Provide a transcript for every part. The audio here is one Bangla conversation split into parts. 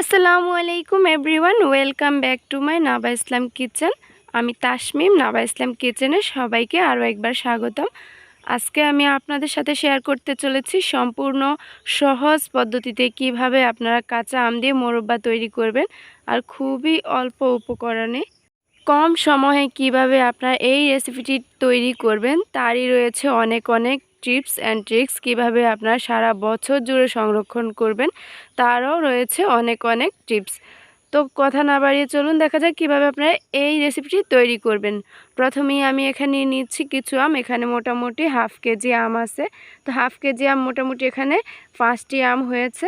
আসসালামু আলাইকুম everyone, welcome back to my Naba Islam kitchen. আমি তাসমিম, নাবা ইসলাম কিচেনে সবাইকে আরও একবার স্বাগতম। আজকে আমি আপনাদের সাথে শেয়ার করতে চলেছি সম্পূর্ণ সহজ পদ্ধতিতে কিভাবে আপনারা কাঁচা আম দিয়ে মোরব্বা তৈরি করবেন, আর খুবই অল্প উপকরণে কম সময়ে কিভাবে আপনারা এই রেসিপিটি তৈরি করবেন তারই রয়েছে অনেক অনেক টিপস অ্যান্ড ট্রিক্স। কিভাবে আপনারা সারা বছর জুড়ে সংরক্ষণ করবেন তারও রয়েছে অনেক অনেক টিপস। তো কথা না বাড়িয়ে চলুন দেখা যাক কীভাবে আপনারা এই রেসিপিটি তৈরি করবেন। প্রথমেই আমি এখানে নিচ্ছি কিছু আম। এখানে মোটামুটি হাফ কেজি আম আছে। তো হাফ কেজি আম মোটামুটি এখানে 5টি আম হয়েছে।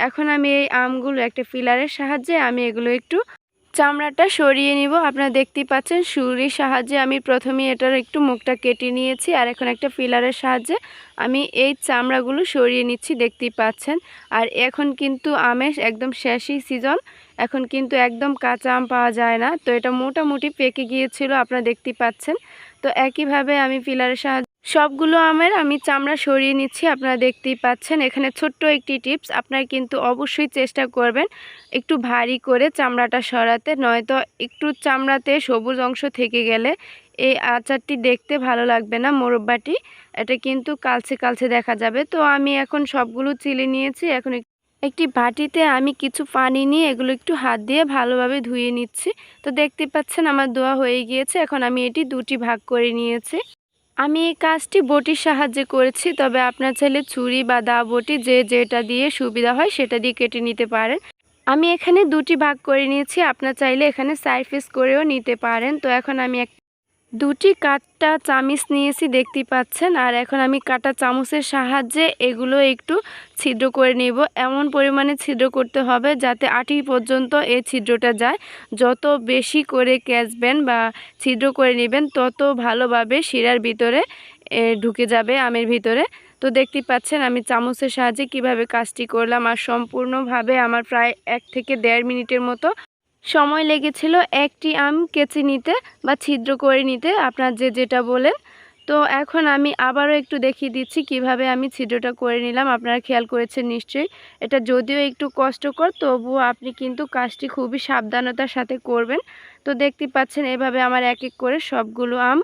এখন আমি এই আমগুলো একটা পিলারের সাহায্যে আমি এগুলো একটু চামড়াটা সরিয়ে নিব। আপনারা দেখতেই পাচ্ছেন ছুরির সাহায্যে আমি প্রথমে এটার একটু মুখটা কেটে নিয়েছি, আর এখন একটা পিলারের সাহায্যে আমি এই চামড়াগুলো সরিয়ে নিচ্ছি, দেখতেই পাচ্ছেন। আর এখন কিন্তু আমের একদম শেষই সিজন, এখন কিন্তু একদম কাঁচা আম পাওয়া যায় না। তো এটা মোটামুটি পেকে গিয়েছিল, আপনারা দেখতেই পাচ্ছেন। তো একইভাবে আমি পিলারের সাহায্যে সবগুলো আমের আমি চামড়া সরিয়ে নিচ্ছি, আপনারা দেখতেই পাচ্ছেন। এখানে ছোট্ট একটি টিপস, আপনারা কিন্তু অবশ্যই চেষ্টা করবেন একটু ভারী করে চামড়াটা সরাতে, নয়তো একটু চামড়াতে সবুজ অংশ থেকে গেলে এই আচারটি দেখতে ভালো লাগবে না, মোরব্বাটি এটা কিন্তু কালচে কালচে দেখা যাবে। তো আমি এখন সবগুলো চিলি নিয়েছি। এখন একটি বাটিতে আমি কিছু পানি নিয়ে এগুলো একটু হাত দিয়ে ভালোভাবে ধুয়ে নিচ্ছি। তো দেখতে পাচ্ছেন আমার ধোয়া হয়ে গিয়েছে। এখন আমি এটি দুটি ভাগ করে নিয়েছি। আমি এই কাজটি বটির সাহায্যে করেছি, তবে আপনার চাইলে ছুরি বা দা বটি যে যেটা দিয়ে সুবিধা হয় সেটা দিয়ে কেটে নিতে পারেন। আমি এখানে দুটি ভাগ করে নিয়েছি, আপনার চাইলে এখানে 4 পিস করেও নিতে পারেন। তো এখন আমি দুটি কাটা চামচ নিয়েছি, দেখতেই পাচ্ছেন। আর এখন আমি কাটা চামচের সাহায্যে এগুলো একটু ছিদ্র করে নেব। এমন পরিমাণে ছিদ্র করতে হবে যাতে আটি পর্যন্ত এই ছিদ্রটা যায়। যত বেশি করে ক্যাচবেন বা ছিদ্র করে নেবেন তত ভালোভাবে শিরার ভিতরে ঢুকে যাবে আমের ভিতরে। তো দেখতেই পাচ্ছেন আমি চামচের সাহায্যে কিভাবে কাজটি করলাম, আর সম্পূর্ণভাবে আমার প্রায় 1 থেকে 1.5 মিনিটের মতো সময় লেগেছিল একটি আম কেচে নিতে বা ছিদ্র করে নিতে, আপনার যে যেটা বলেন। তো এখন আমি আবারও একটু দেখিয়ে দিচ্ছি কিভাবে আমি ছিদ্রটা করে নিলাম। আপনারা খেয়াল করেছেন নিশ্চয়ই। এটা যদিও একটু কষ্টকর, তবুও আপনি কিন্তু কাজটি খুবই সাবধানতার সাথে করবেন। তো দেখতে পাচ্ছেন এভাবে আমার এক এক করে সবগুলো আম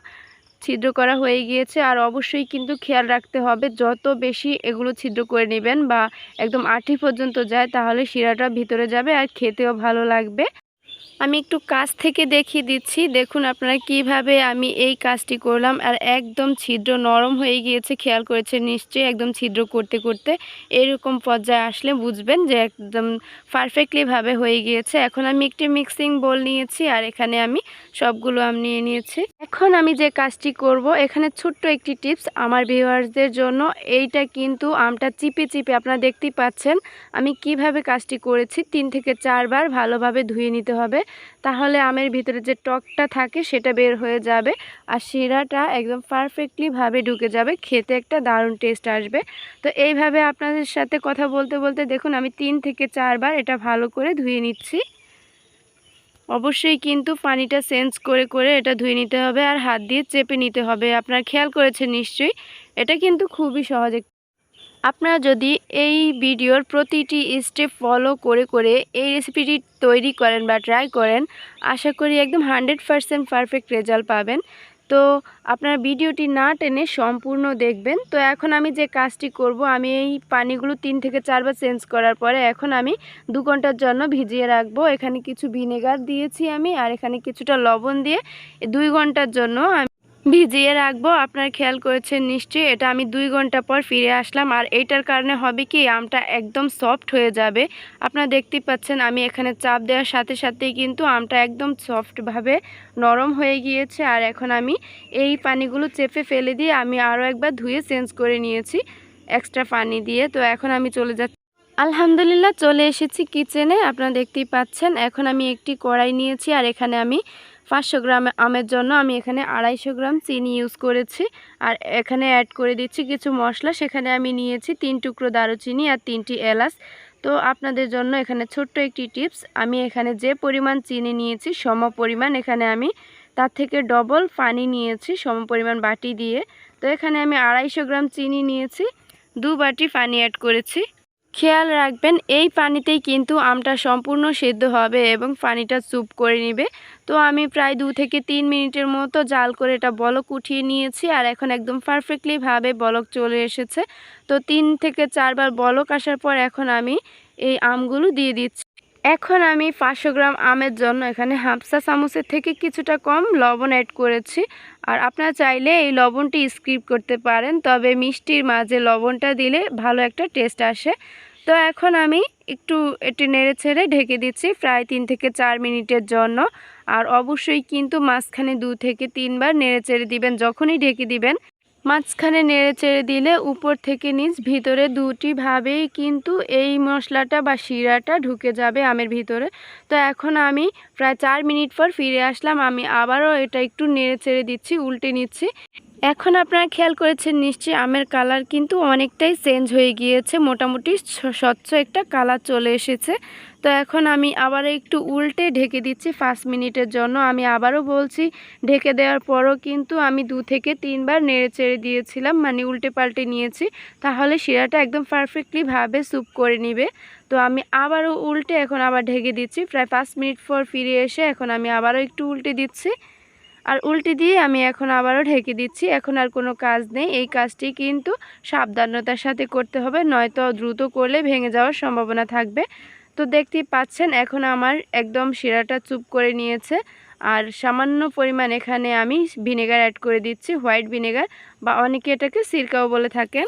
ছিদ্র করা হয়ে গিয়েছে। আর অবশ্যই কিন্তু খেয়াল রাখতে হবে যত বেশি এগুলো ছিদ্র করে নেবেন বা একদম আঁটি পর্যন্ত যায়, তাহলে শিরাটা ভিতরে যাবে আর খেতেও ভালো লাগবে। আমি একটু কাছ থেকে দেখিয়ে দিচ্ছি, দেখুন আপনারা কিভাবে আমি এই কাজটি করলাম। আর একদম ছিদ্র নরম হয়ে গিয়েছে, খেয়াল করেছেন নিশ্চয়ই। একদম ছিদ্র করতে করতে এরকম পর্যায়ে আসলে বুঝবেন যে একদম পারফেক্টলিভাবে হয়ে গিয়েছে। এখন আমি একটি মিক্সিং বোল নিয়েছি, আর এখানে আমি সবগুলো আম নিয়ে নিয়েছি। এখন আমি যে কাজটি করব, এখানে ছোট্ট একটি টিপস আমার ভিউয়ার্সদের জন্য। এইটা কিন্তু আমটা চিপে চিপে, আপনারা দেখতেই পাচ্ছেন আমি কিভাবে কাজটি করেছি। 3 থেকে 4 বার ভালোভাবে ধুয়ে নিতে হবে, তাহলে আমের ভিতরে যে টকটা থাকে সেটা বের হয়ে যাবে, আর শিরাটা একদম পারফেক্টলিভাবে ঢুকে যাবে, খেতে একটা দারুণ টেস্ট আসবে। তো এইভাবে আপনাদের সাথে কথা বলতে বলতে দেখুন আমি 3 থেকে 4 বার এটা ভালো করে ধুয়ে নিচ্ছি। অবশ্যই কিন্তু পানিটা চেঞ্জ করে করে এটা ধুয়ে নিতে হবে, আর হাত দিয়ে চেপে নিতে হবে। আপনারা খেয়াল করেছেন নিশ্চয়ই, এটা কিন্তু খুবই সহজ। আপনারা যদি এই ভিডিওর প্রতিটি স্টেপ ফলো করে করে এই রেসিপিটি তৈরি করেন বা ট্রাই করেন, আশা করি একদম 100% পারফেক্ট রেজাল্ট পাবেন। তো আপনারা ভিডিওটি না টেনে সম্পূর্ণ দেখবেন। তো এখন আমি যে কাজটি করব, আমি এই পানিগুলো 3 থেকে 4 বার চেঞ্জ করার পরে এখন আমি 2 ঘন্টার জন্য ভিজিয়ে রাখবো। এখানে কিছু ভিনেগার দিয়েছি আমি, আর এখানে কিছুটা লবণ দিয়ে 2 ঘন্টার জন্য ভিজিয়ে রাখবো। আপনারা খেয়াল করেছেন নিশ্চয়ই। এটা আমি 2 ঘন্টা পর ফিরে আসলাম, আর এইটার কারণে হবে কি আমটা একদম সফট হয়ে যাবে। আপনারা দেখতেই পাচ্ছেন আমি এখানে চাপ দেওয়ার সাথে সাথেই কিন্তু আমটা একদম সফটভাবে নরম হয়ে গিয়েছে। আর এখন আমি এই পানিগুলো চেপে ফেলে দিয়ে আমি আরও একবার ধুয়ে চেঞ্জ করে নিয়েছি এক্সট্রা পানি দিয়ে। তো এখন আমি চলে যাচ্ছি, আলহামদুলিল্লাহ চলে এসেছি কিচেনে। আপনারা দেখতেই পাচ্ছেন এখন আমি একটি কড়াই নিয়েছি, আর এখানে আমি 500 গ্রাম আমের জন্য আমি এখানে 250 গ্রাম চিনি ইউজ করেছি। আর এখানে অ্যাড করে দিচ্ছি কিছু মশলা। সেখানে আমি নিয়েছি 3 টুকরো দারুচিনি আর 3টি এলাচ। তো আপনাদের জন্য এখানে ছোট্ট একটি টিপস, আমি এখানে যে পরিমাণ চিনি নিয়েছি সম পরিমাণ এখানে আমি তার থেকে ডবল পানি নিয়েছি সম পরিমাণ বাটি দিয়ে। তো এখানে আমি 250 গ্রাম চিনি নিয়েছি, 2 বাটি পানি অ্যাড করেছি। খেয়াল রাখবেন এই পানিতেই কিন্তু আমটা সম্পূর্ণ সেদ্ধ হবে এবং পানিটা চুপ করে নেবে। তো আমি প্রায় 2 থেকে 3 মিনিটের মতো জাল করে এটা বলক উঠিয়ে নিয়েছি আর এখন একদম পারফেক্টলিভাবে বলক চলে এসেছে। তো 3 থেকে 4 বার বলক আসার পর এখন আমি এই আমগুলো দিয়ে দিচ্ছি। এখন আমি 500 গ্রাম আমের জন্য এখানে হাফ চা চামচের থেকে কিছুটা কম লবণ অ্যাড করেছি। আর আপনারা চাইলে এই লবণটি স্কিপ করতে পারেন, তবে মিষ্টির মাঝে লবণটা দিলে ভালো একটা টেস্ট আসে। তো এখন আমি একটু এটি নেড়েচেড়ে ঢেকে দিচ্ছি প্রায় 3 থেকে 4 মিনিটের জন্য। আর অবশ্যই কিন্তু মাঝখানে 2 থেকে 3 বার নেড়েচেড়ে দিবেন যখনই ঢেকে দিবেন। মাঝখানে নেড়েচেড়ে দিলে উপর থেকে নিচ ভিতরে দুটিভাবেই কিন্তু এই মশলাটা বা শিরাটা ঢুকে যাবে আমের ভিতরে। তো এখন আমি প্রায় 4 মিনিট পর ফিরে আসলাম। আমি আবারও এটা একটু নেড়েচেড়ে দিচ্ছি, উল্টে নিচ্ছি। এখন আপনারা খেয়াল করেছেন নিশ্চয়ই আমের কালার কিন্তু অনেকটাই চেঞ্জ হয়ে গিয়েছে, মোটামুটি স্বচ্ছ একটা কালার চলে এসেছে। তো এখন আমি আবার একটু উল্টে ঢেকে দিচ্ছি 5 মিনিটের জন্য। আমি আবারও বলছি, ঢেকে দেওয়ার পরও কিন্তু আমি 2 থেকে 3 বার নেড়েচেড়ে দিয়েছিলাম, মানে উল্টে পাল্টে নিয়েছি, তাহলে শিরাটা একদম পারফেক্টলিভাবে স্যুপ করে নিবে। তো আমি আবারও উল্টে এখন আবার ঢেকে দিচ্ছি প্রায় 5 মিনিট পর ফিরে এসে এখন আমি আবারও একটু উল্টে দিচ্ছি। আর উল্টে দিয়ে আমি এখন আবারও ঢেকে দিচ্ছি। এখন আর কোনো কাজ নেই, এই কাজটি কিন্তু সাবধানতার সাথে করতে হবে, নয়তো দ্রুত করলে ভেঙে যাওয়ার সম্ভাবনা থাকবে। তো দেখতেই পাচ্ছেন এখন আমার একদম শিরাটা চুপ করে নিয়েছে। আর সামান্য পরিমাণ এখানে আমি ভিনেগার অ্যাড করে দিচ্ছি, হোয়াইট ভিনেগার, বা অনেকে এটাকে সিরকাও বলে থাকেন।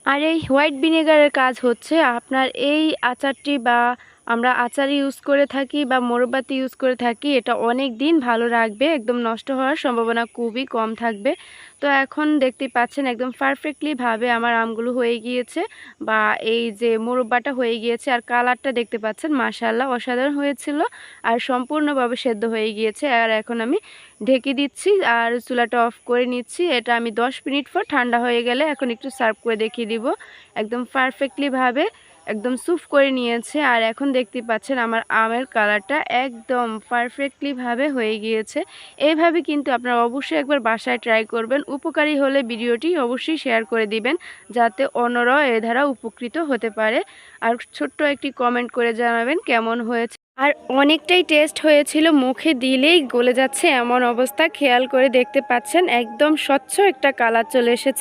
আর এই হোয়াইট ভিনেগারের কাজ হচ্ছে আপনার এই আচারটি, বা আমরা আচার ইউজ করে থাকি বা মোরব্বাতি ইউজ করে থাকি, এটা অনেক দিন ভালো রাখবে, একদম নষ্ট হওয়ার সম্ভাবনা খুবই কম থাকবে। তো এখন দেখতেই পাচ্ছেন একদম পারফেক্টলিভাবে আমার আমগুলো হয়ে গিয়েছে, বা এই যে মোরব্বাটা হয়ে গিয়েছে। আর কালারটা দেখতে পাচ্ছেন মাশাআল্লাহ অসাধারণ হয়েছিল আর সম্পূর্ণভাবে সেদ্ধ হয়ে গিয়েছে। আর এখন আমি ঢেকে দিচ্ছি আর চুলাটা অফ করে নিচ্ছি। এটা আমি 10 মিনিট পর ঠান্ডা হয়ে গেলে এখন একটু সার্ভ করে দেখিয়ে দিব। একদম পারফেক্টলিভাবে একদম স্যুপ করে নিয়েছে। আর এখন দেখতে পাচ্ছেন আমার আমের কালারটা একদম পারফেক্টলিভাবে হয়ে গিয়েছে। এইভাবে কিন্তু আপনারা অবশ্যই একবার বাসায় ট্রাই করবেন। উপকারী হলে ভিডিওটি অবশ্যই শেয়ার করে দিবেন, যাতে অন্যরাও এ দ্বারা উপকৃত হতে পারে। আর ছোট্ট একটি কমেন্ট করে জানাবেন কেমন হয়েছে। আর অনেকটাই টেস্ট হয়েছিল, মুখে দিলেই গলে যাচ্ছে এমন অবস্থা। খেয়াল করে দেখতে পাচ্ছেন একদম স্বচ্ছ একটা কালার চলে এসেছে।